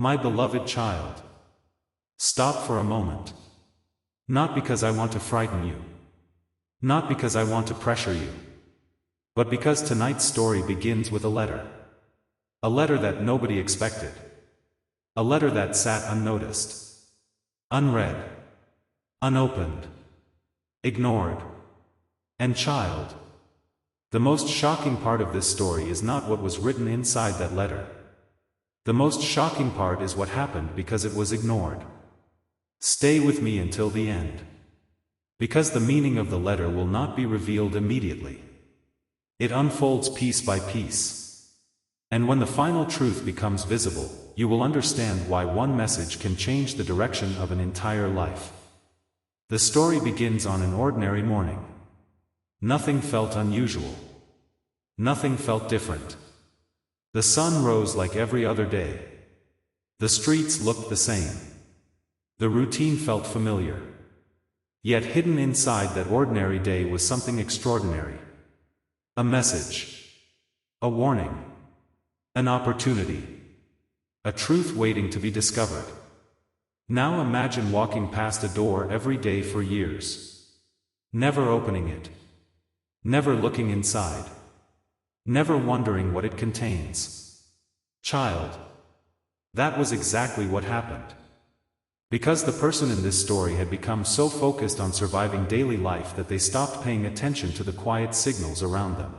My beloved child. Stop for a moment. Not because I want to frighten you. Not because I want to pressure you. But because tonight's story begins with a letter. A letter that nobody expected. A letter that sat unnoticed. Unread. Unopened. Ignored. And child. The most shocking part of this story is not what was written inside that letter. The most shocking part is what happened because it was ignored. Stay with me until the end. Because the meaning of the letter will not be revealed immediately. It unfolds piece by piece. And when the final truth becomes visible, you will understand why one message can change the direction of an entire life. The story begins on an ordinary morning. Nothing felt unusual. Nothing felt different. The sun rose like every other day. The streets looked the same. The routine felt familiar. Yet hidden inside that ordinary day was something extraordinary. A message. A warning. An opportunity. A truth waiting to be discovered. Now imagine walking past a door every day for years. Never opening it. Never looking inside. Never wondering what it contains. Child. That was exactly what happened. Because the person in this story had become so focused on surviving daily life that they stopped paying attention to the quiet signals around them.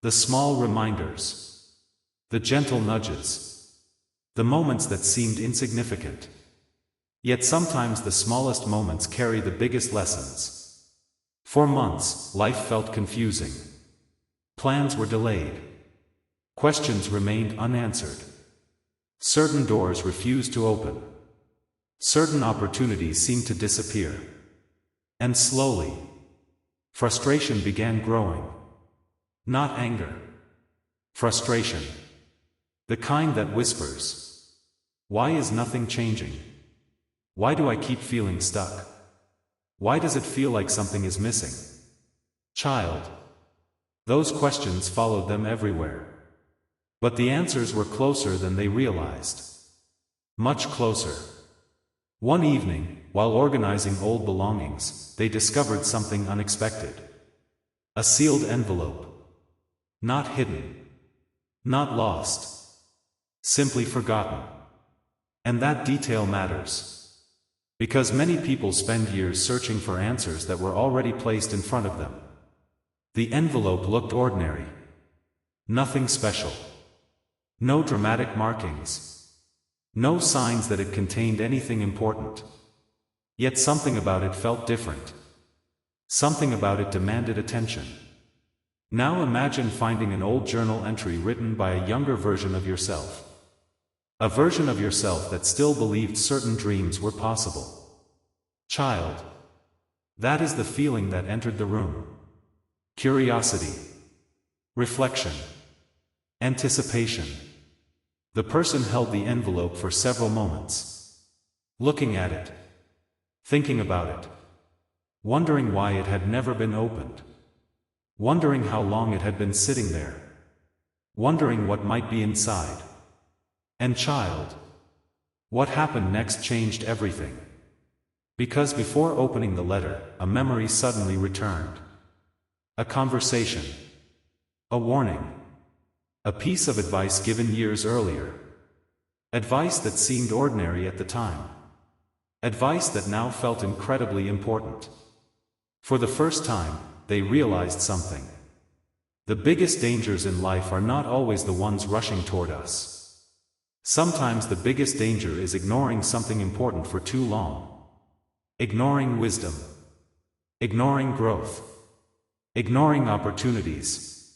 The small reminders. The gentle nudges. The moments that seemed insignificant. Yet sometimes the smallest moments carry the biggest lessons. For months, life felt confusing. Plans were delayed. Questions remained unanswered. Certain doors refused to open. Certain opportunities seemed to disappear. And slowly, frustration began growing. Not anger. Frustration. The kind that whispers. Why is nothing changing? Why do I keep feeling stuck? Why does it feel like something is missing? Child. Those questions followed them everywhere. But the answers were closer than they realized. Much closer. One evening, while organizing old belongings, they discovered something unexpected. A sealed envelope. Not hidden. Not lost. Simply forgotten. And that detail matters. Because many people spend years searching for answers that were already placed in front of them. The envelope looked ordinary. Nothing special. No dramatic markings. No signs that it contained anything important. Yet something about it felt different. Something about it demanded attention. Now imagine finding an old journal entry written by a younger version of yourself. A version of yourself that still believed certain dreams were possible. Child. That is the feeling that entered the room. Curiosity. Reflection. Anticipation. The person held the envelope for several moments. Looking at it. Thinking about it. Wondering why it had never been opened. Wondering how long it had been sitting there. Wondering what might be inside. And child. What happened next changed everything. Because before opening the letter, a memory suddenly returned. A conversation. A warning. A piece of advice given years earlier. Advice that seemed ordinary at the time. Advice that now felt incredibly important. For the first time, they realized something. The biggest dangers in life are not always the ones rushing toward us. Sometimes the biggest danger is ignoring something important for too long. Ignoring wisdom. Ignoring growth. Ignoring opportunities.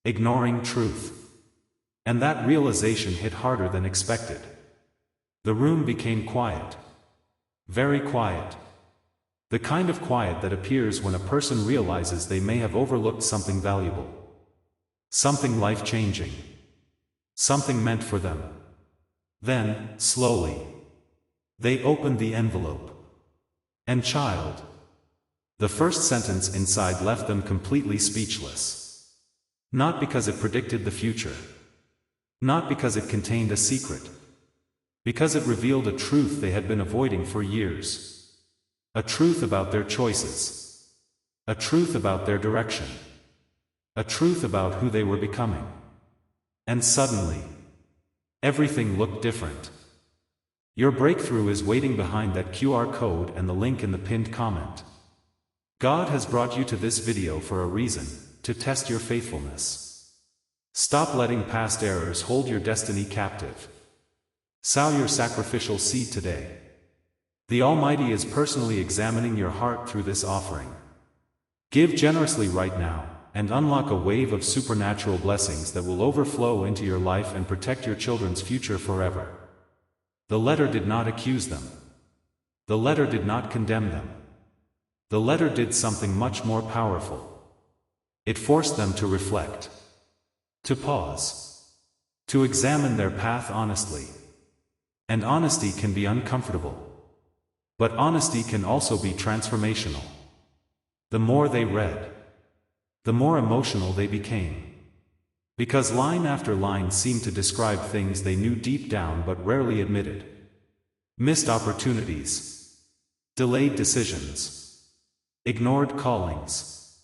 Ignoring truth. And that realization hit harder than expected. The room became quiet. Very quiet. The kind of quiet that appears when a person realizes they may have overlooked something valuable. Something life-changing. Something meant for them. Then, slowly, they opened the envelope. And child. The first sentence inside left them completely speechless. Not because it predicted the future. Not because it contained a secret. Because it revealed a truth they had been avoiding for years. A truth about their choices. A truth about their direction. A truth about who they were becoming. And suddenly, everything looked different. Your breakthrough is waiting behind that QR code and the link in the pinned comment. God has brought you to this video for a reason, to test your faithfulness. Stop letting past errors hold your destiny captive. Sow your sacrificial seed today. The Almighty is personally examining your heart through this offering. Give generously right now, and unlock a wave of supernatural blessings that will overflow into your life and protect your children's future forever. The letter did not accuse them. The letter did not condemn them. The letter did something much more powerful. It forced them to reflect. To pause. To examine their path honestly. And honesty can be uncomfortable. But honesty can also be transformational. The more they read, the more emotional they became. Because line after line seemed to describe things they knew deep down but rarely admitted. Missed opportunities. Delayed decisions. Ignored callings.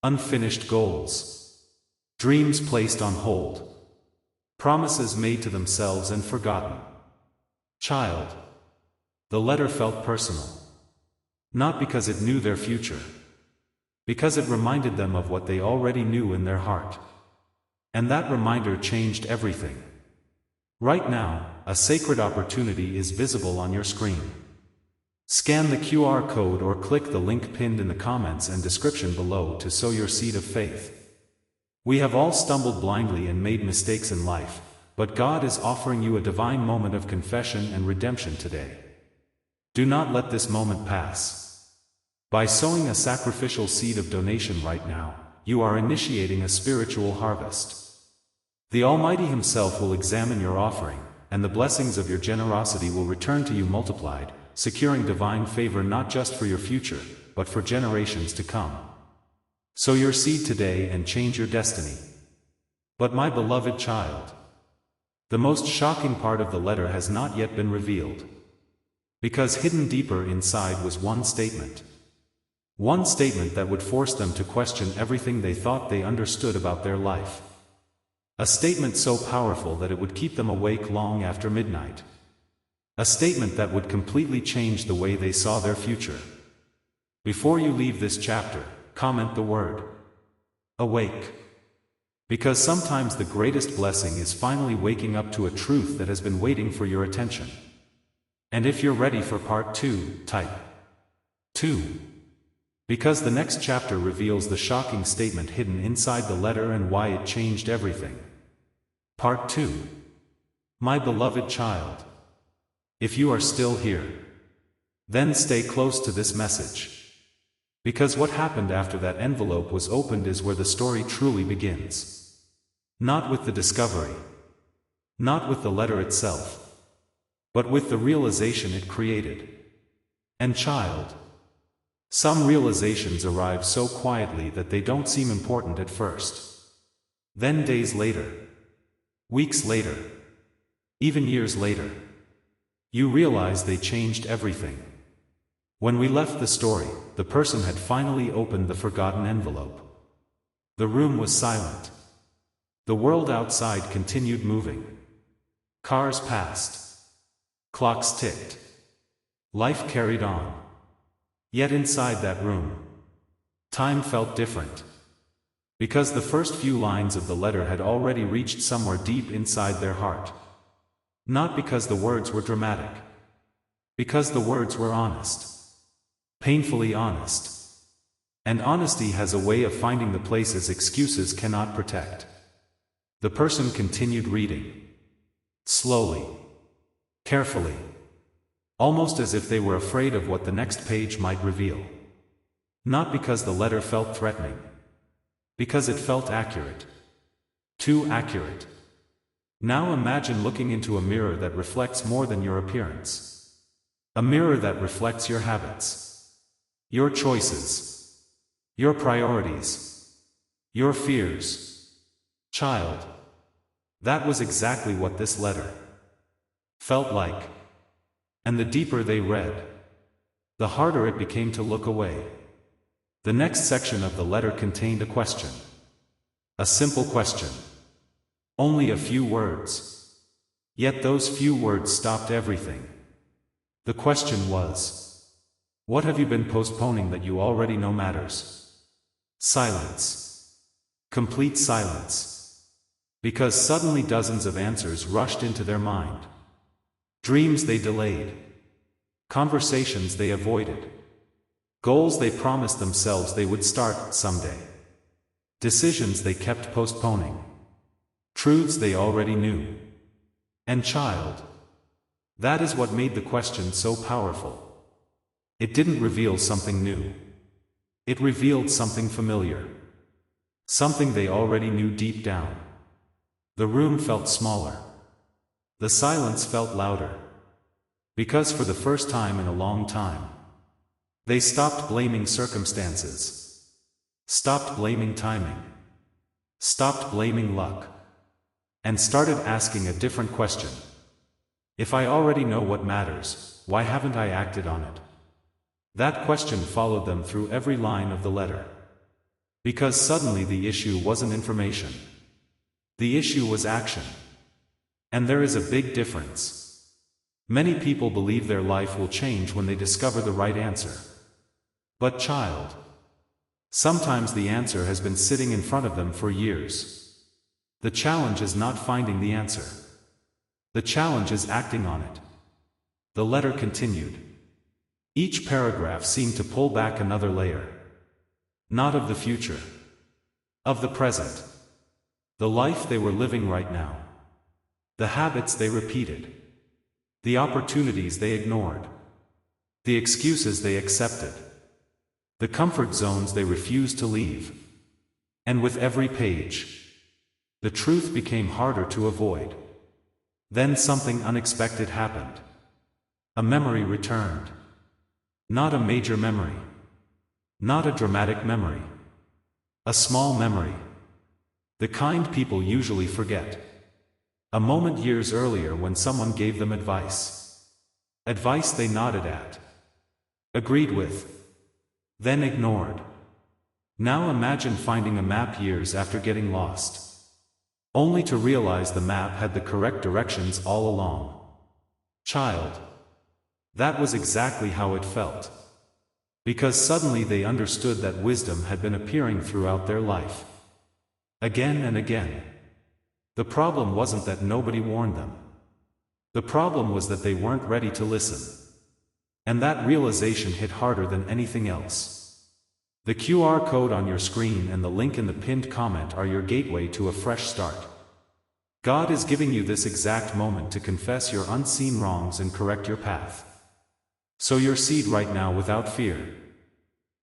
Unfinished goals. Dreams placed on hold. Promises made to themselves and forgotten. Child. The letter felt personal. Not because it knew their future. Because it reminded them of what they already knew in their heart. And that reminder changed everything. Right now, a sacred opportunity is visible on your screen. Scan the QR code or click the link pinned in the comments and description below to sow your seed of faith. We have all stumbled blindly and made mistakes in life, but God is offering you a divine moment of confession and redemption today. Do not let this moment pass. By sowing a sacrificial seed of donation right now, you are initiating a spiritual harvest. The Almighty Himself will examine your offering, and the blessings of your generosity will return to you multiplied, securing divine favor not just for your future, but for generations to come. Sow your seed today and change your destiny. But my beloved child, the most shocking part of the letter has not yet been revealed. Because hidden deeper inside was one statement. One statement that would force them to question everything they thought they understood about their life. A statement so powerful that it would keep them awake long after midnight. A statement that would completely change the way they saw their future. Before you leave this chapter, comment the word awake. Because sometimes the greatest blessing is finally waking up to a truth that has been waiting for your attention. And if you're ready for part 2, type 2. Because the next chapter reveals the shocking statement hidden inside the letter and why it changed everything. Part 2. My beloved child. If you are still here, then stay close to this message. Because what happened after that envelope was opened is where the story truly begins. Not with the discovery. Not with the letter itself. But with the realization it created. And child, some realizations arrive so quietly that they don't seem important at first. Then days later, weeks later, even years later, you realize they changed everything. When we left the story, the person had finally opened the forgotten envelope. The room was silent. The world outside continued moving. Cars passed. Clocks ticked. Life carried on. Yet inside that room, time felt different. Because the first few lines of the letter had already reached somewhere deep inside their heart. Not because the words were dramatic. Because the words were honest. Painfully honest. And honesty has a way of finding the places excuses cannot protect. The person continued reading. Slowly. Carefully. Almost as if they were afraid of what the next page might reveal. Not because the letter felt threatening. Because it felt accurate. Too accurate. Now imagine looking into a mirror that reflects more than your appearance. A mirror that reflects your habits. Your choices. Your priorities. Your fears. Child. That was exactly what this letter felt like. And the deeper they read, the harder it became to look away. The next section of the letter contained a question. A simple question. Only a few words. Yet those few words stopped everything. The question was, what have you been postponing that you already know matters? Silence. Complete silence. Because suddenly dozens of answers rushed into their mind. Dreams they delayed. Conversations they avoided. Goals they promised themselves they would start someday. Decisions they kept postponing. Truths they already knew. And child. That is what made the question so powerful. It didn't reveal something new. It revealed something familiar. Something they already knew deep down. The room felt smaller. The silence felt louder. Because for the first time in a long time, they stopped blaming circumstances. Stopped blaming timing. Stopped blaming luck. And started asking a different question. If I already know what matters, why haven't I acted on it? That question followed them through every line of the letter. Because suddenly the issue wasn't information. The issue was action. And there is a big difference. Many people believe their life will change when they discover the right answer. But child, sometimes the answer has been sitting in front of them for years. The challenge is not finding the answer. The challenge is acting on it. The letter continued. Each paragraph seemed to pull back another layer. Not of the future. Of the present. The life they were living right now. The habits they repeated. The opportunities they ignored. The excuses they accepted. The comfort zones they refused to leave. And with every page, the truth became harder to avoid. Then something unexpected happened. A memory returned. Not a major memory. Not a dramatic memory. A small memory. The kind people usually forget. A moment years earlier when someone gave them advice. Advice they nodded at. Agreed with. Then ignored. Now imagine finding a map years after getting lost. Only to realize the map had the correct directions all along. Child. That was exactly how it felt. Because suddenly they understood that wisdom had been appearing throughout their life. Again and again. The problem wasn't that nobody warned them. The problem was that they weren't ready to listen. And that realization hit harder than anything else. The QR code on your screen and the link in the pinned comment are your gateway to a fresh start. God is giving you this exact moment to confess your unseen wrongs and correct your path. Sow your seed right now without fear.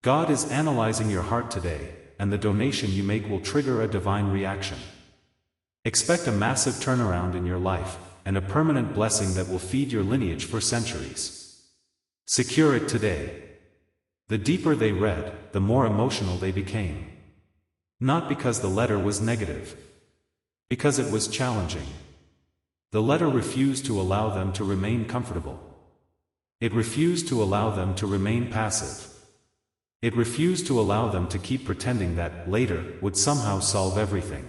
God is analyzing your heart today, and the donation you make will trigger a divine reaction. Expect a massive turnaround in your life, and a permanent blessing that will feed your lineage for centuries. Secure it today. The deeper they read, the more emotional they became. Not because the letter was negative. Because it was challenging. The letter refused to allow them to remain comfortable. It refused to allow them to remain passive. It refused to allow them to keep pretending that later would somehow solve everything.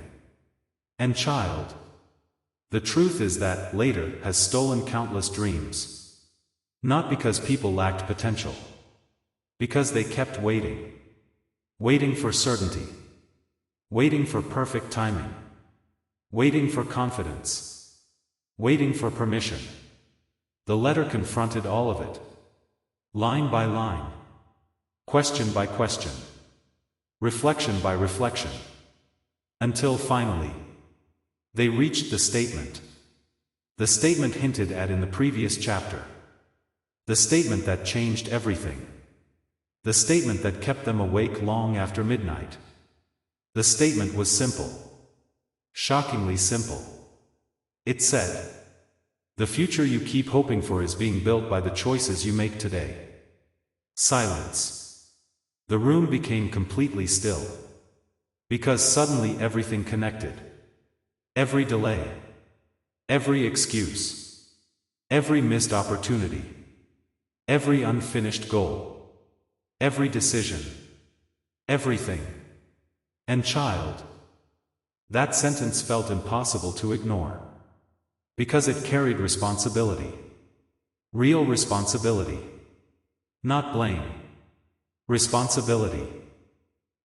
And child, the truth is that later has stolen countless dreams. Not because people lacked potential. Because they kept waiting. Waiting for certainty. Waiting for perfect timing. Waiting for confidence. Waiting for permission. The letter confronted all of it. Line by line. Question by question. Reflection by reflection. Until finally, they reached the statement. The statement hinted at in the previous chapter. The statement that changed everything. The statement that kept them awake long after midnight. The statement was simple. Shockingly simple. It said, "The future you keep hoping for is being built by the choices you make today." Silence. The room became completely still. Because suddenly everything connected. Every delay. Every excuse. Every missed opportunity. Every unfinished goal. Every decision. Everything. And child. That sentence felt impossible to ignore. Because it carried responsibility. Real responsibility. Not blame. Responsibility.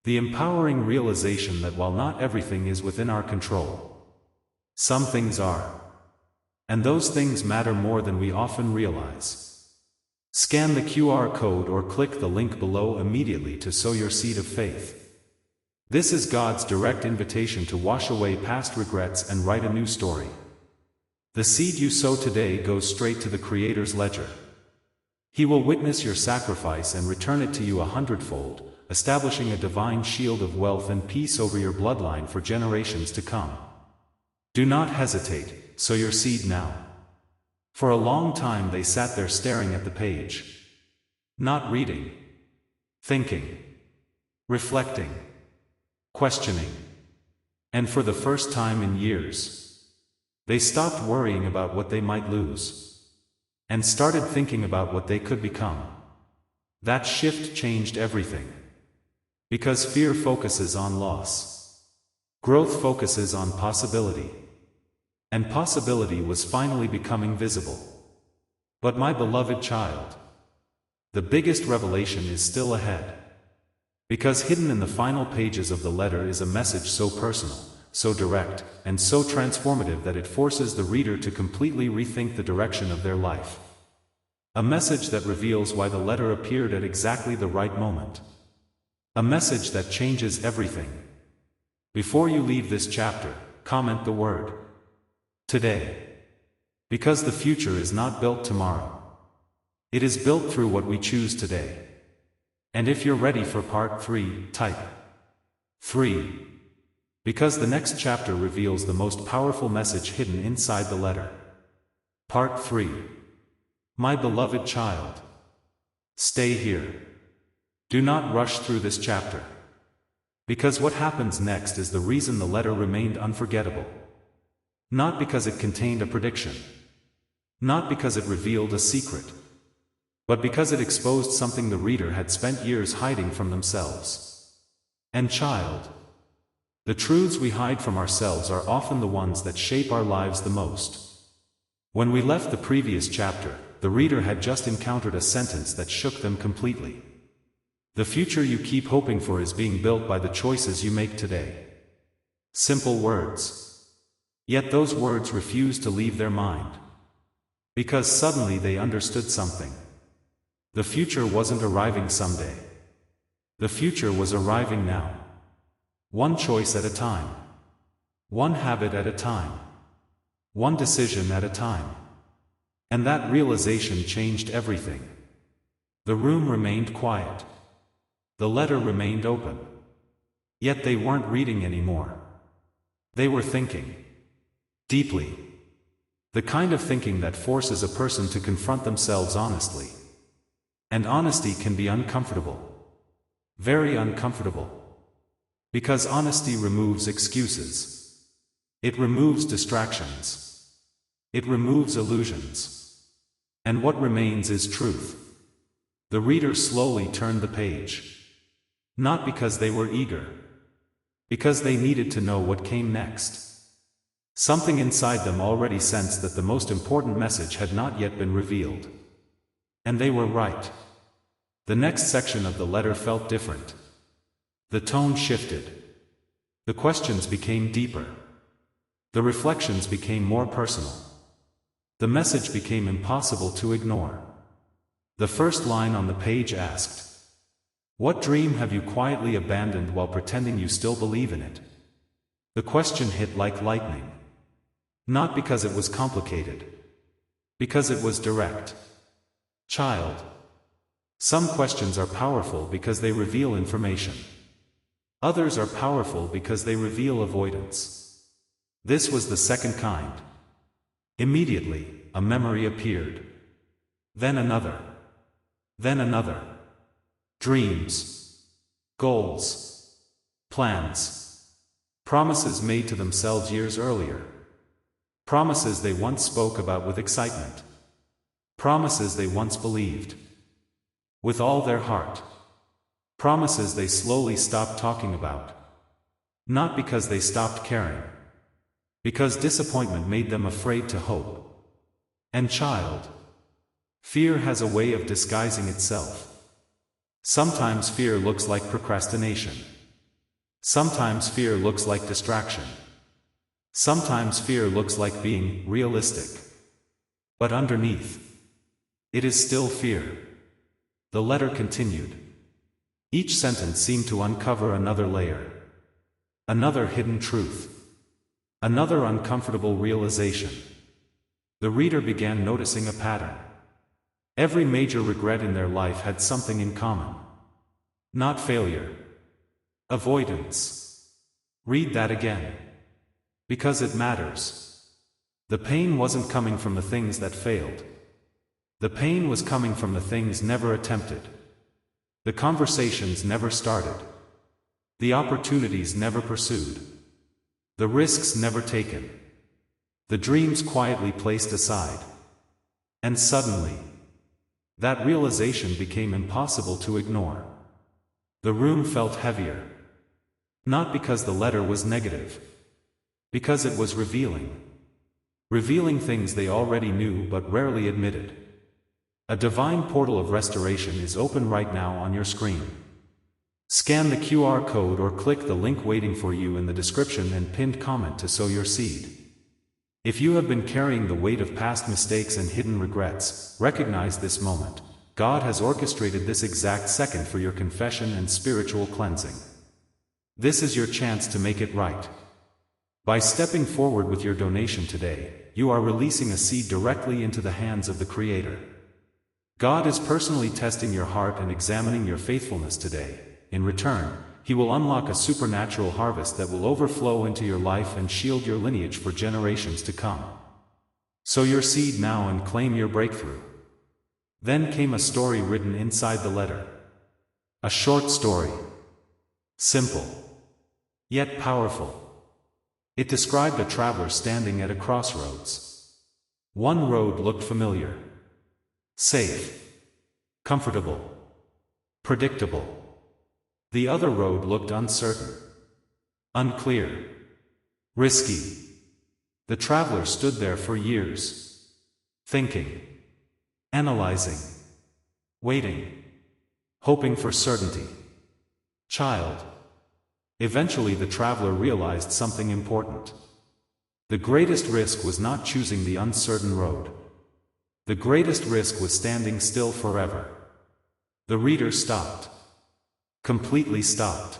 The empowering realization that while not everything is within our control, some things are. And those things matter more than we often realize. Scan the QR code or click the link below immediately to sow your seed of faith. This is God's direct invitation to wash away past regrets and write a new story. The seed you sow today goes straight to the Creator's ledger. He will witness your sacrifice and return it to you 100-fold, establishing a divine shield of wealth and peace over your bloodline for generations to come. Do not hesitate, sow your seed now. For a long time they sat there staring at the page. Not reading. Thinking. Reflecting. Questioning. And for the first time in years, they stopped worrying about what they might lose, and started thinking about what they could become. That shift changed everything. Because fear focuses on loss. Growth focuses on possibility. And possibility was finally becoming visible. But my beloved child, the biggest revelation is still ahead. Because hidden in the final pages of the letter is a message so personal, so direct, and so transformative that it forces the reader to completely rethink the direction of their life. A message that reveals why the letter appeared at exactly the right moment. A message that changes everything. Before you leave this chapter, comment the word today. Because the future is not built tomorrow. It is built through what we choose today. And if you're ready for part 3, type 3. Because the next chapter reveals the most powerful message hidden inside the letter. Part 3. My beloved child. Stay here. Do not rush through this chapter. Because what happens next is the reason the letter remained unforgettable. Not because it contained a prediction. Not because it revealed a secret. But because it exposed something the reader had spent years hiding from themselves. And child, the truths we hide from ourselves are often the ones that shape our lives the most. When we left the previous chapter, the reader had just encountered a sentence that shook them completely. The future you keep hoping for is being built by the choices you make today. Simple words. Yet those words refused to leave their mind. Because suddenly they understood something. The future wasn't arriving someday. The future was arriving now. One choice at a time. One habit at a time. One decision at a time. And that realization changed everything. The room remained quiet. The letter remained open. Yet they weren't reading anymore. They were thinking. Deeply. The kind of thinking that forces a person to confront themselves honestly. And honesty can be uncomfortable. Very uncomfortable. Because honesty removes excuses. It removes distractions. It removes illusions. And what remains is truth. The reader slowly turned the page. Not because they were eager. Because they needed to know what came next. Something inside them already sensed that the most important message had not yet been revealed. And they were right. The next section of the letter felt different. The tone shifted. The questions became deeper. The reflections became more personal. The message became impossible to ignore. The first line on the page asked, "What dream have you quietly abandoned while pretending you still believe in it?" The question hit like lightning. Not because it was complicated. Because it was direct. Child. Some questions are powerful because they reveal information. Others are powerful because they reveal avoidance. This was the second kind. Immediately, a memory appeared. Then another. Then another. Dreams. Goals. Plans. Promises made to themselves years earlier. Promises they once spoke about with excitement. Promises they once believed with all their heart. Promises they slowly stopped talking about. Not because they stopped caring. Because disappointment made them afraid to hope. And child, fear has a way of disguising itself. Sometimes fear looks like procrastination. Sometimes fear looks like distraction. Sometimes fear looks like being realistic. But underneath, it is still fear. The letter continued. Each sentence seemed to uncover another layer. Another hidden truth. Another uncomfortable realization. The reader began noticing a pattern. Every major regret in their life had something in common. Not failure. Avoidance. Read that again. Because it matters. The pain wasn't coming from the things that failed. The pain was coming from the things never attempted. The conversations never started. The opportunities never pursued. The risks never taken. The dreams quietly placed aside. And suddenly, that realization became impossible to ignore. The room felt heavier. Not because the letter was negative. Because it was revealing. Revealing things they already knew but rarely admitted. A divine portal of restoration is open right now on your screen. Scan the QR code or click the link waiting for you in the description and pinned comment to sow your seed. If you have been carrying the weight of past mistakes and hidden regrets, recognize this moment. God has orchestrated this exact second for your confession and spiritual cleansing. This is your chance to make it right. By stepping forward with your donation today, you are releasing a seed directly into the hands of the Creator. God is personally testing your heart and examining your faithfulness today. In return, He will unlock a supernatural harvest that will overflow into your life and shield your lineage for generations to come. Sow your seed now and claim your breakthrough. Then came a story written inside the letter. A short story. Simple. Yet powerful. It described a traveler standing at a crossroads. One road looked familiar. Safe. Comfortable. Predictable. The other road looked uncertain. Unclear. Risky. The traveler stood there for years. Thinking. Analyzing. Waiting. Hoping for certainty. Child. Eventually the traveler realized something important. The greatest risk was not choosing the uncertain road. The greatest risk was standing still forever. The reader stopped. Completely stopped.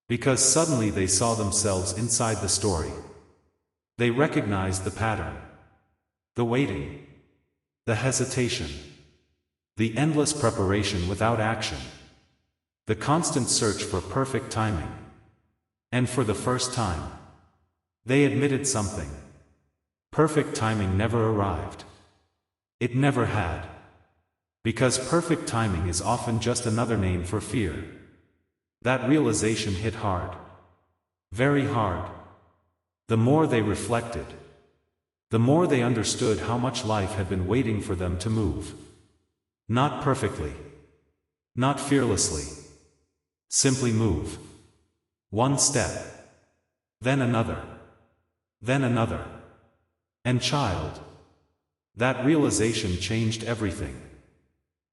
Because suddenly they saw themselves inside the story. They recognized the pattern. The waiting. The hesitation. The endless preparation without action. The constant search for perfect timing. And for the first time, they admitted something. Perfect timing never arrived. It never had. Because perfect timing is often just another name for fear. That realization hit hard. Very hard. The more they reflected, the more they understood how much life had been waiting for them to move. Not perfectly. Not fearlessly. Simply move. One step. Then another. Then another. And child, that realization changed everything.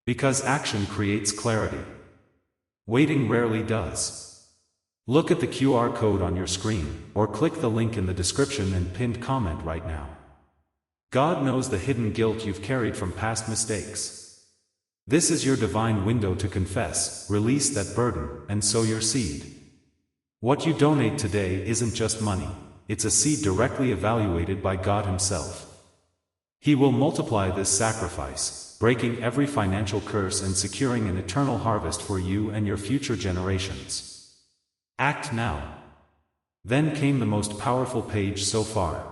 Because action creates clarity. Waiting rarely does. Look at the QR code on your screen, or click the link in the description and pinned comment right now. God knows the hidden guilt you've carried from past mistakes. This is your divine window to confess, release that burden, and sow your seed. What you donate today isn't just money, it's a seed directly evaluated by God Himself. He will multiply this sacrifice, breaking every financial curse and securing an eternal harvest for you and your future generations. Act now. Then came the most powerful page so far.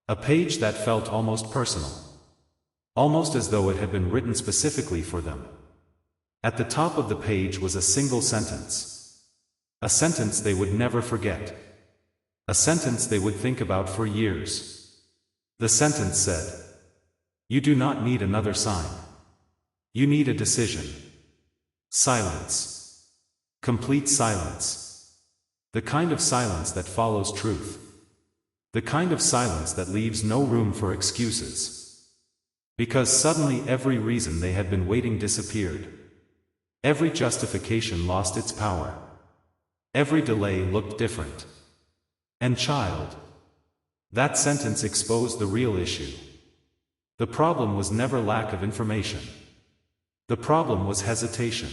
A page that felt almost personal. Almost as though it had been written specifically for them. At the top of the page was a single sentence. A sentence they would never forget. A sentence they would think about for years. The sentence said, You do not need another sign. You need a decision. Silence. Complete silence. The kind of silence that follows truth. The kind of silence that leaves no room for excuses. Because suddenly every reason they had been waiting disappeared. Every justification lost its power. Every delay looked different. And child. That sentence exposed the real issue. The problem was never lack of information. The problem was hesitation.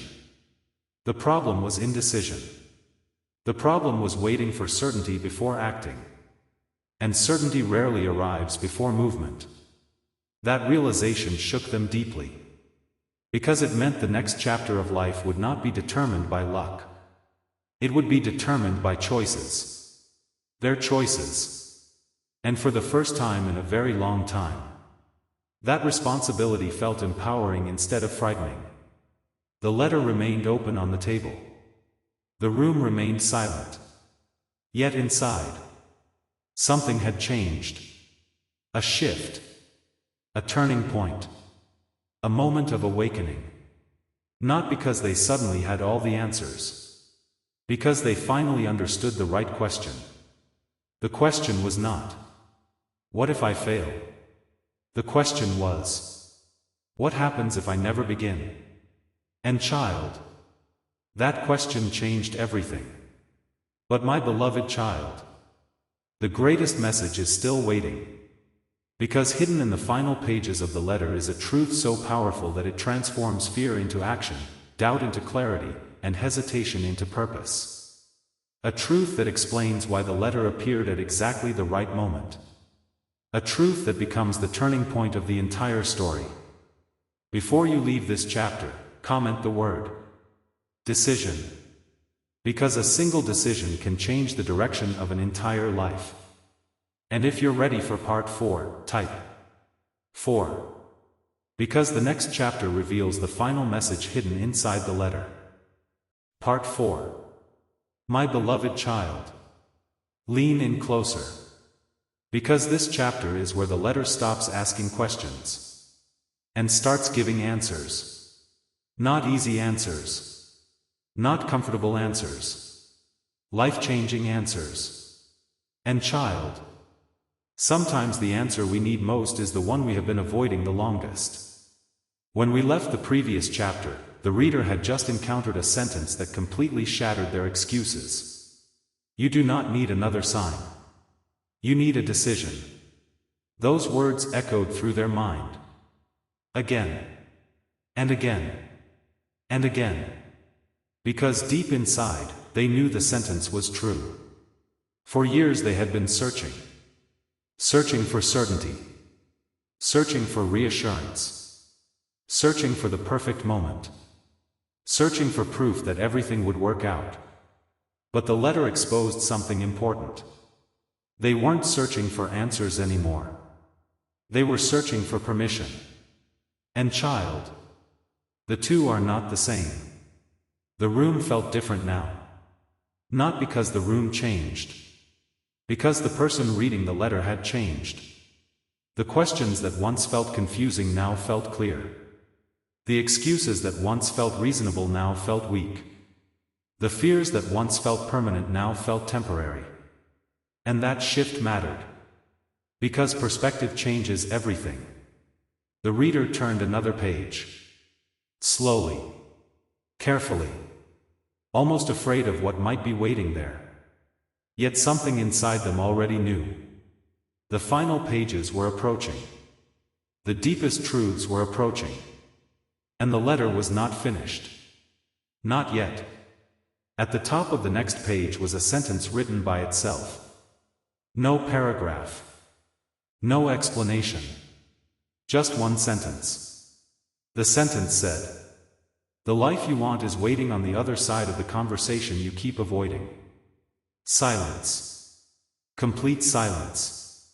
The problem was indecision. The problem was waiting for certainty before acting. And certainty rarely arrives before movement. That realization shook them deeply. Because it meant the next chapter of life would not be determined by luck. It would be determined by choices. Their choices. And for the first time in a very long time, that responsibility felt empowering instead of frightening. The letter remained open on the table. The room remained silent. Yet inside, something had changed. A shift. A turning point. A moment of awakening. Not because they suddenly had all the answers. Because they finally understood the right question. The question was not, what if I fail? The question was, what happens if I never begin? And child. That question changed everything. But my beloved child, the greatest message is still waiting. Because hidden in the final pages of the letter is a truth so powerful that it transforms fear into action, doubt into clarity, and hesitation into purpose. A truth that explains why the letter appeared at exactly the right moment. A truth that becomes the turning point of the entire story. Before you leave this chapter, comment the word decision. Because a single decision can change the direction of an entire life. And if you're ready for part 4, type 4. Because the next chapter reveals the final message hidden inside the letter. Part 4. My beloved child. Lean in closer. Because this chapter is where the letter stops asking questions. And starts giving answers. Not easy answers. Not comfortable answers. Life-changing answers. And child. Sometimes the answer we need most is the one we have been avoiding the longest. When we left the previous chapter, the reader had just encountered a sentence that completely shattered their excuses. You do not need another sign. You need a decision. Those words echoed through their mind. Again. And again. And again. Because deep inside, they knew the sentence was true. For years they had been searching. Searching for certainty. Searching for reassurance. Searching for the perfect moment. Searching for proof that everything would work out. But the letter exposed something important. They weren't searching for answers anymore. They were searching for permission. And child. The two are not the same. The room felt different now. Not because the room changed. Because the person reading the letter had changed. The questions that once felt confusing now felt clear. The excuses that once felt reasonable now felt weak. The fears that once felt permanent now felt temporary. And that shift mattered. Because perspective changes everything. The reader turned another page. Slowly. Carefully. Almost afraid of what might be waiting there. Yet something inside them already knew. The final pages were approaching. The deepest truths were approaching. And the letter was not finished. Not yet. At the top of the next page was a sentence written by itself. No paragraph. No explanation. Just one sentence. The sentence said, "The life you want is waiting on the other side of the conversation you keep avoiding." Silence. Complete silence.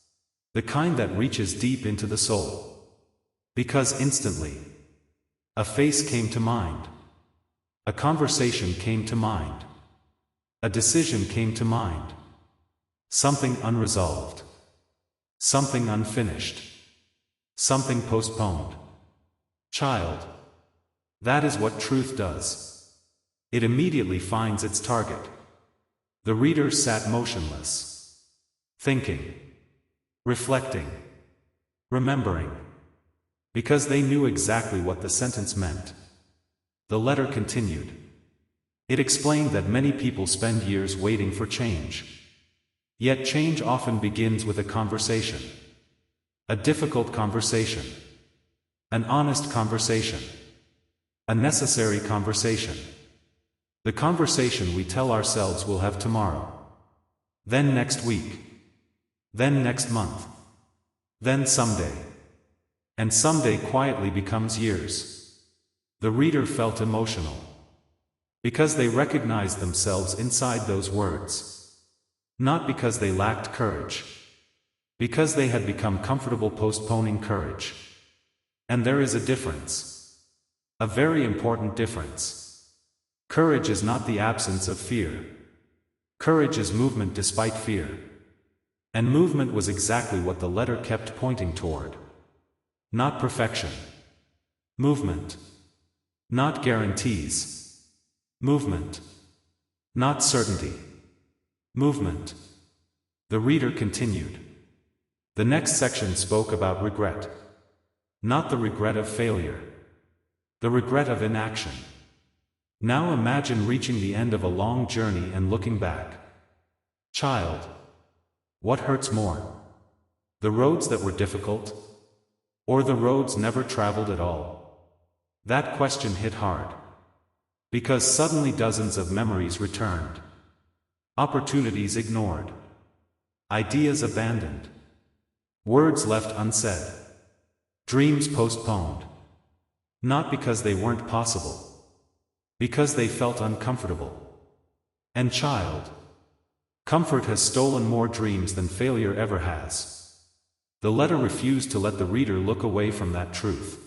The kind that reaches deep into the soul. Because instantly, a face came to mind. A conversation came to mind. A decision came to mind. Something unresolved. Something unfinished. Something postponed. Child. That is what truth does. It immediately finds its target. The reader sat motionless. Thinking. Reflecting. Remembering. Because they knew exactly what the sentence meant. The letter continued. It explained that many people spend years waiting for change. Yet change often begins with a conversation. A difficult conversation. An honest conversation. A necessary conversation. The conversation we tell ourselves we'll have tomorrow. Then next week. Then next month. Then someday. And someday quietly becomes years. The reader felt emotional. Because they recognized themselves inside those words. Not because they lacked courage. Because they had become comfortable postponing courage. And there is a difference. A very important difference. Courage is not the absence of fear. Courage is movement despite fear. And movement was exactly what the letter kept pointing toward. Not perfection. Movement. Not guarantees. Movement. Not certainty. Movement. The reader continued. The next section spoke about regret. Not the regret of failure. The regret of inaction. Now imagine reaching the end of a long journey and looking back. Child. What hurts more? The roads that were difficult? Or the roads never traveled at all? That question hit hard. Because suddenly dozens of memories returned. Opportunities ignored. Ideas abandoned. Words left unsaid. Dreams postponed. Not because they weren't possible. Because they felt uncomfortable. And child. Comfort has stolen more dreams than failure ever has. The letter refused to let the reader look away from that truth.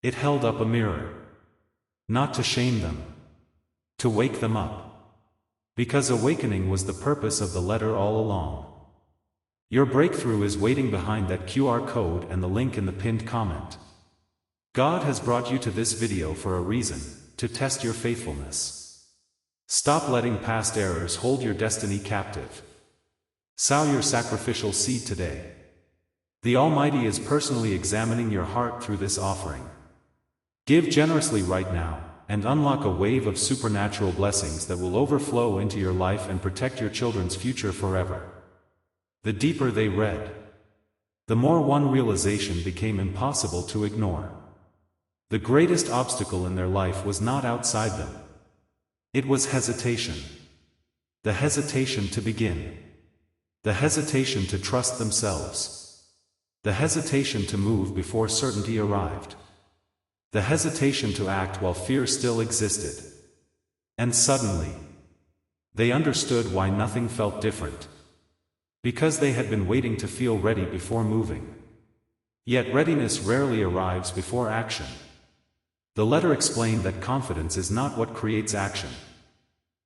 It held up a mirror. Not to shame them. To wake them up. Because awakening was the purpose of the letter all along. Your breakthrough is waiting behind that QR code and the link in the pinned comment. God has brought you to this video for a reason, to test your faithfulness. Stop letting past errors hold your destiny captive. Sow your sacrificial seed today. The Almighty is personally examining your heart through this offering. Give generously right now, and unlock a wave of supernatural blessings that will overflow into your life and protect your children's future forever. The deeper they read, the more one realization became impossible to ignore. The greatest obstacle in their life was not outside them. It was hesitation. The hesitation to begin. The hesitation to trust themselves. The hesitation to move before certainty arrived. The hesitation to act while fear still existed. And suddenly, they understood why nothing felt different. Because they had been waiting to feel ready before moving. Yet readiness rarely arrives before action. The letter explained that confidence is not what creates action.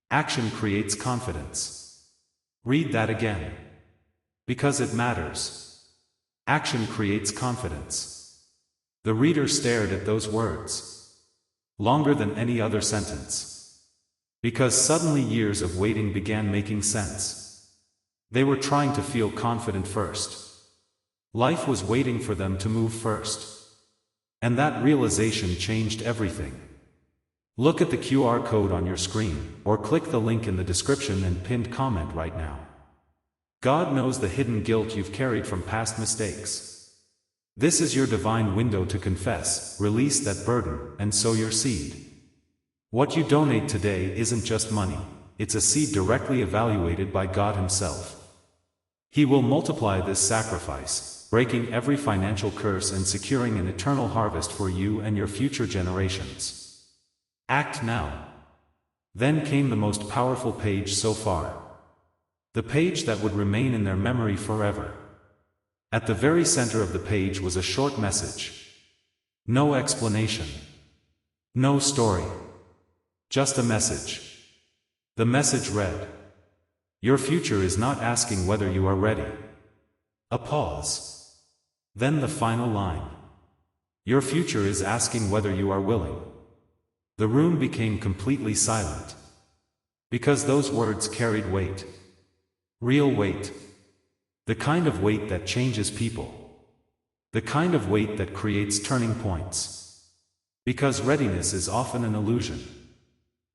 Action creates confidence. Read that again. Because it matters. Action creates confidence. The reader stared at those words. Longer than any other sentence. Because suddenly years of waiting began making sense. They were trying to feel confident first. Life was waiting for them to move first. And that realization changed everything. Look at the QR code on your screen, or click the link in the description and pinned comment right now. God knows the hidden guilt you've carried from past mistakes. This is your divine window to confess, release that burden, and sow your seed. What you donate today isn't just money, it's a seed directly evaluated by God Himself. He will multiply this sacrifice, breaking every financial curse and securing an eternal harvest for you and your future generations. Act now. Then came the most powerful page so far. The page that would remain in their memory forever. At the very center of the page was a short message. No explanation. No story. Just a message. The message read, "Your future is not asking whether you are ready." A pause. Then the final line. Your future is asking whether you are willing. The room became completely silent. Because those words carried weight. Real weight. The kind of weight that changes people. The kind of weight that creates turning points. Because readiness is often an illusion.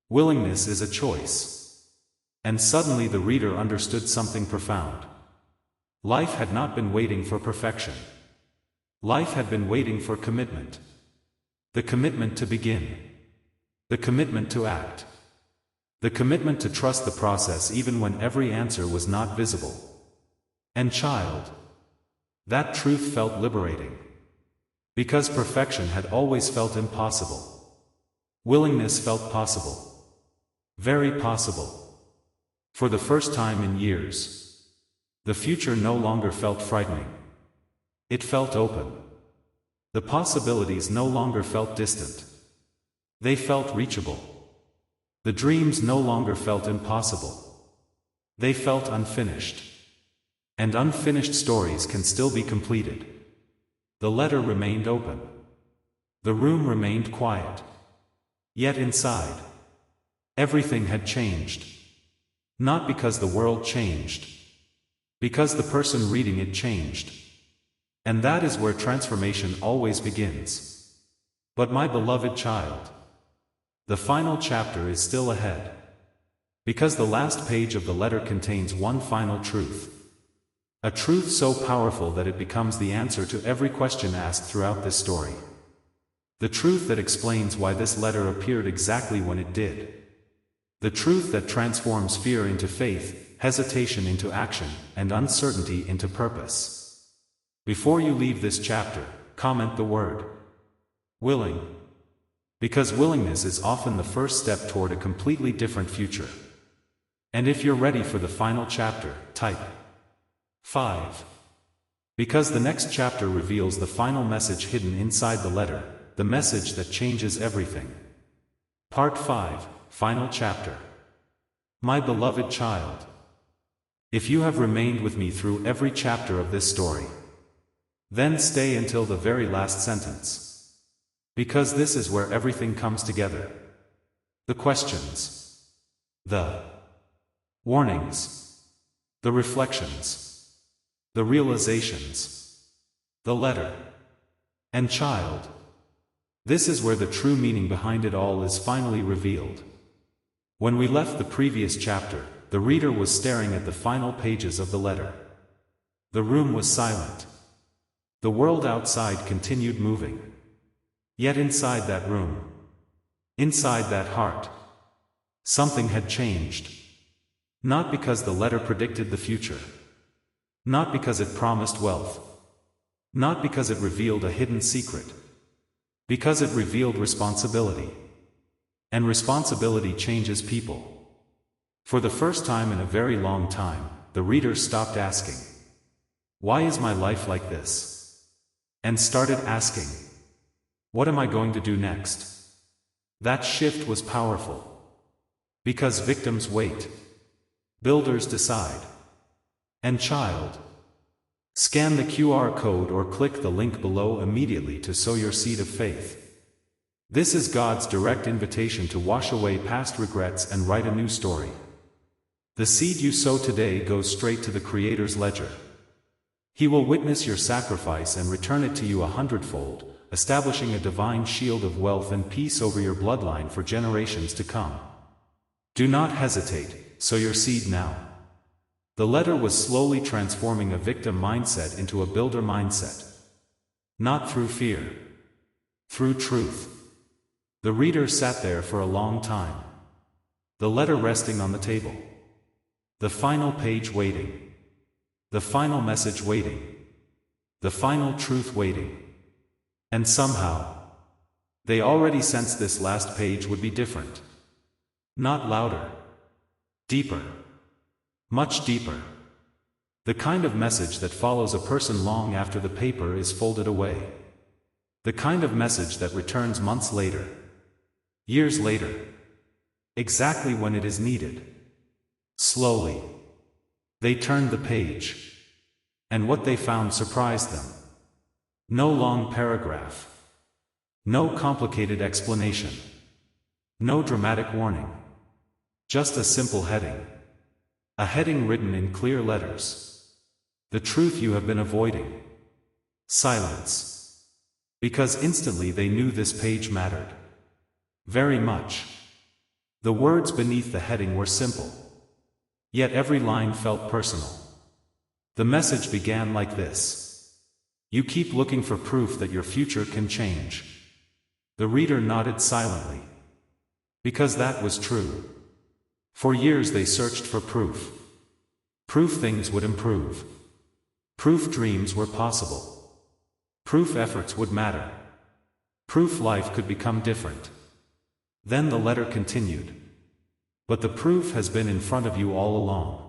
Willingness is a choice. And suddenly the reader understood something profound. Life had not been waiting for perfection. Life had been waiting for commitment. The commitment to begin. The commitment to act. The commitment to trust the process even when every answer was not visible. And child. That truth felt liberating. Because perfection had always felt impossible. Willingness felt possible. Very possible. For the first time in years. The future no longer felt frightening. It felt open. The possibilities no longer felt distant. They felt reachable. The dreams no longer felt impossible. They felt unfinished. And unfinished stories can still be completed. The letter remained open. The room remained quiet. Yet inside, everything had changed. Not because the world changed. Because the person reading it changed. And that is where transformation always begins. But my beloved child, the final chapter is still ahead. Because the last page of the letter contains one final truth. A truth so powerful that it becomes the answer to every question asked throughout this story. The truth that explains why this letter appeared exactly when it did. The truth that transforms fear into faith, hesitation into action, and uncertainty into purpose. Before you leave this chapter, comment the word willing. Because willingness is often the first step toward a completely different future. And if you're ready for the final chapter, type 5. Because the next chapter reveals the final message hidden inside the letter, the message that changes everything. Part 5, Final Chapter. My beloved child, if you have remained with me through every chapter of this story, then stay until the very last sentence. Because this is where everything comes together. The questions. The warnings. The reflections. The realizations. The letter. And child. This is where the true meaning behind it all is finally revealed. When we left the previous chapter, the reader was staring at the final pages of the letter. The room was silent. The world outside continued moving. Yet inside that room, inside that heart, something had changed. Not because the letter predicted the future. Not because it promised wealth. Not because it revealed a hidden secret. Because it revealed responsibility. And responsibility changes people. For the first time in a very long time, the reader stopped asking, "Why is my life like this?" and started asking, "What am I going to do next?" That shift was powerful. Because victims wait. Builders decide. And child, scan the QR code or click the link below immediately to sow your seed of faith. This is God's direct invitation to wash away past regrets and write a new story. The seed you sow today goes straight to the Creator's ledger. He will witness your sacrifice and return it to you 100-fold, establishing a divine shield of wealth and peace over your bloodline for generations to come. Do not hesitate, sow your seed now. The letter was slowly transforming a victim mindset into a builder mindset. Not through fear. Through truth. The reader sat there for a long time. The letter resting on the table. The final page waiting. The final message waiting. The final truth waiting. And somehow, they already sensed this last page would be different. Not louder. Deeper. Much deeper. The kind of message that follows a person long after the paper is folded away. The kind of message that returns months later. Years later. Exactly when it is needed. Slowly. They turned the page. And what they found surprised them. No long paragraph. No complicated explanation. No dramatic warning. Just a simple heading. A heading written in clear letters. The truth you have been avoiding. Silence. Because instantly they knew this page mattered. Very much. The words beneath the heading were simple. Yet every line felt personal. The message began like this. You keep looking for proof that your future can change. The reader nodded silently. Because that was true. For years they searched for proof. Proof things would improve. Proof dreams were possible. Proof efforts would matter. Proof life could become different. Then the letter continued. But the proof has been in front of you all along.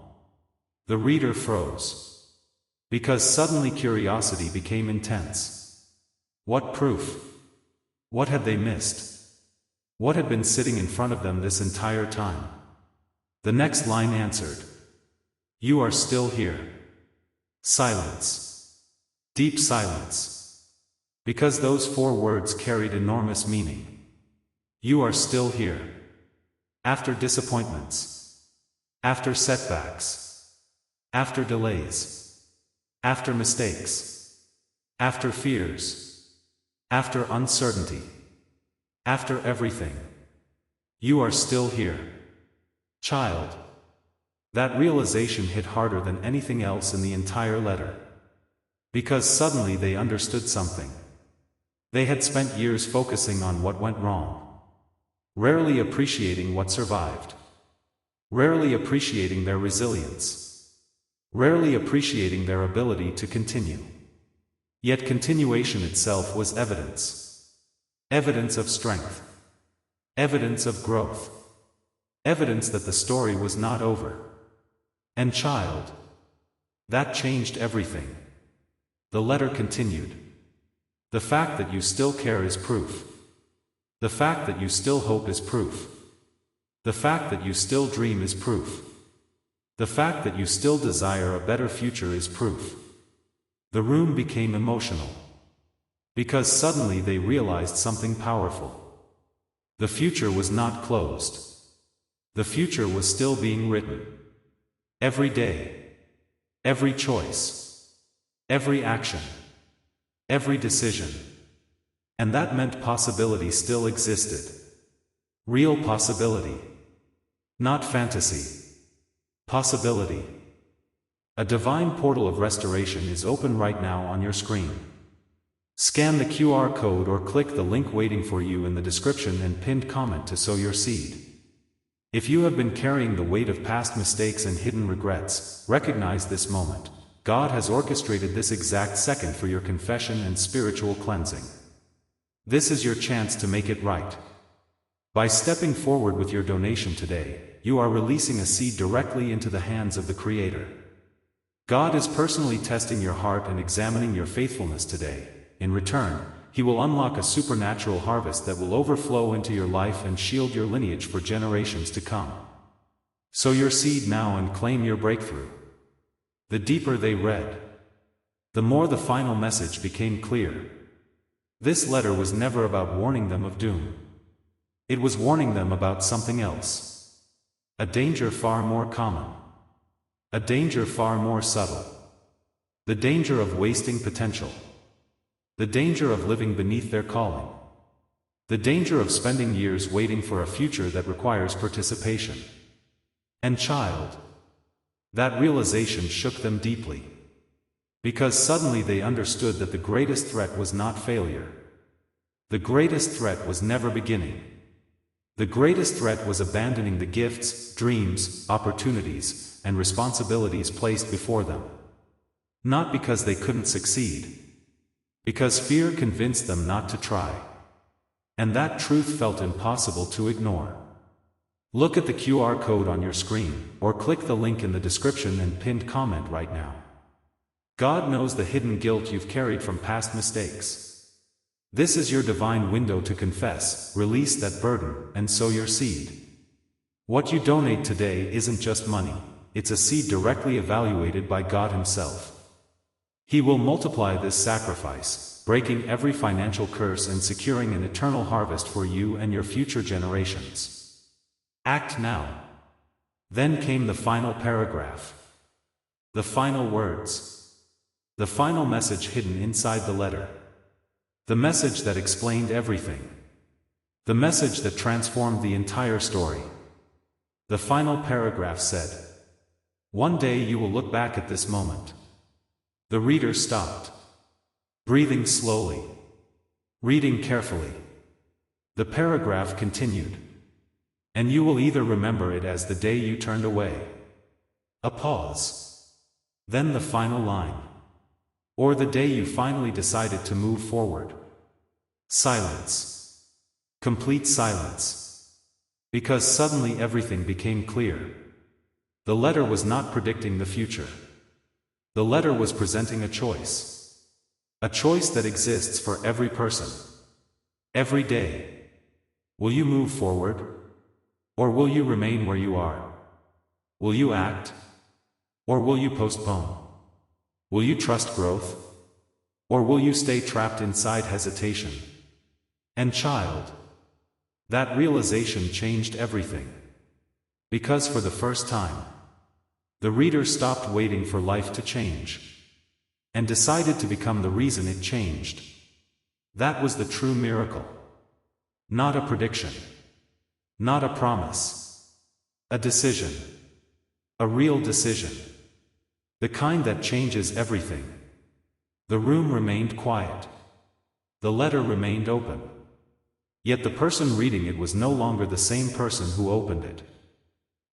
The reader froze. Because suddenly curiosity became intense. What proof? What had they missed? What had been sitting in front of them this entire time? The next line answered. You are still here. Silence. Deep silence. Because those 4 words carried enormous meaning. You are still here. After disappointments. After setbacks. After delays. After mistakes. After fears. After uncertainty. After everything. You are still here. Child. That realization hit harder than anything else in the entire letter. Because suddenly they understood something. They had spent years focusing on what went wrong. Rarely appreciating what survived. Rarely appreciating their resilience. Rarely appreciating their ability to continue. Yet continuation itself was evidence. Evidence of strength. Evidence of growth. Evidence that the story was not over. And child. That changed everything. The letter continued. The fact that you still care is proof. The fact that you still hope is proof. The fact that you still dream is proof. The fact that you still desire a better future is proof. The room became emotional. Because suddenly they realized something powerful. The future was not closed. The future was still being written. Every day. Every choice. Every action. Every decision. And that meant possibility still existed. Real possibility. Not fantasy. Possibility. A divine portal of restoration is open right now on your screen. Scan the QR code or click the link waiting for you in the description and pinned comment to sow your seed. If you have been carrying the weight of past mistakes and hidden regrets, recognize this moment. God has orchestrated this exact second for your confession and spiritual cleansing. This is your chance to make it right. By stepping forward with your donation today, you are releasing a seed directly into the hands of the Creator. God is personally testing your heart and examining your faithfulness today. In return, He will unlock a supernatural harvest that will overflow into your life and shield your lineage for generations to come. Sow your seed now and claim your breakthrough. The deeper they read, the more the final message became clear. This letter was never about warning them of doom. It was warning them about something else. A danger far more common. A danger far more subtle. The danger of wasting potential. The danger of living beneath their calling. The danger of spending years waiting for a future that requires participation. And child. That realization shook them deeply. Because suddenly they understood that the greatest threat was not failure. The greatest threat was never beginning. The greatest threat was abandoning the gifts, dreams, opportunities, and responsibilities placed before them. Not because they couldn't succeed. Because fear convinced them not to try. And that truth felt impossible to ignore. Look at the QR code on your screen, or click the link in the description and pinned comment right now. God knows the hidden guilt you've carried from past mistakes. This is your divine window to confess, release that burden, and sow your seed. What you donate today isn't just money, it's a seed directly evaluated by God Himself. He will multiply this sacrifice. breaking every financial curse and securing an eternal harvest for you and your future generations. Act now. Then came the final paragraph. The final words. The final message hidden inside the letter. The message that explained everything. The message that transformed the entire story. The final paragraph said, "One day you will look back at this moment." The reader stopped, breathing slowly, reading carefully. The paragraph continued. "And you will either remember it as the day you turned away." A pause. Then the final line. "Or the day you finally decided to move forward." Silence. Complete silence. Because suddenly everything became clear. The letter was not predicting the future. The letter was presenting a choice. A choice that exists for every person. Every day. Will you move forward? Or will you remain where you are? Will you act? Or will you postpone? Will you trust growth? Or will you stay trapped inside hesitation? And child, that realization changed everything. Because for the first time, the reader stopped waiting for life to change, and decided to become the reason it changed. That was the true miracle. Not a prediction. Not a promise. A decision. A real decision. The kind that changes everything. The room remained quiet. The letter remained open. Yet the person reading it was no longer the same person who opened it.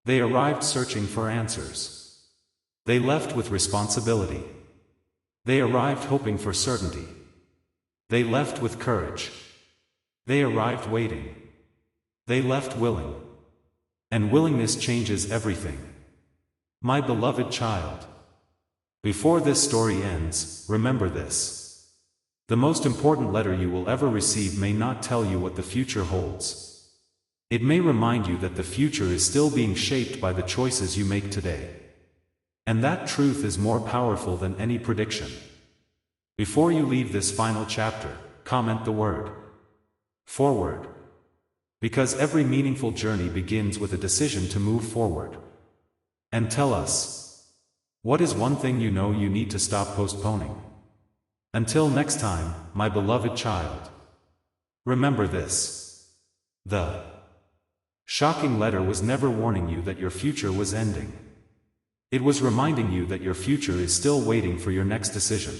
They arrived searching for answers. They left with responsibility. They arrived hoping for certainty. They left with courage. They arrived waiting. They left willing. And willingness changes everything. My beloved child. Before this story ends, remember this. The most important letter you will ever receive may not tell you what the future holds. It may remind you that the future is still being shaped by the choices you make today. And that truth is more powerful than any prediction. Before you leave this final chapter, comment the word forward. Because every meaningful journey begins with a decision to move forward. And tell us, what is one thing you know you need to stop postponing? Until next time, my beloved child. Remember this. The shocking letter was never warning you that your future was ending. It was reminding you that your future is still waiting for your next decision.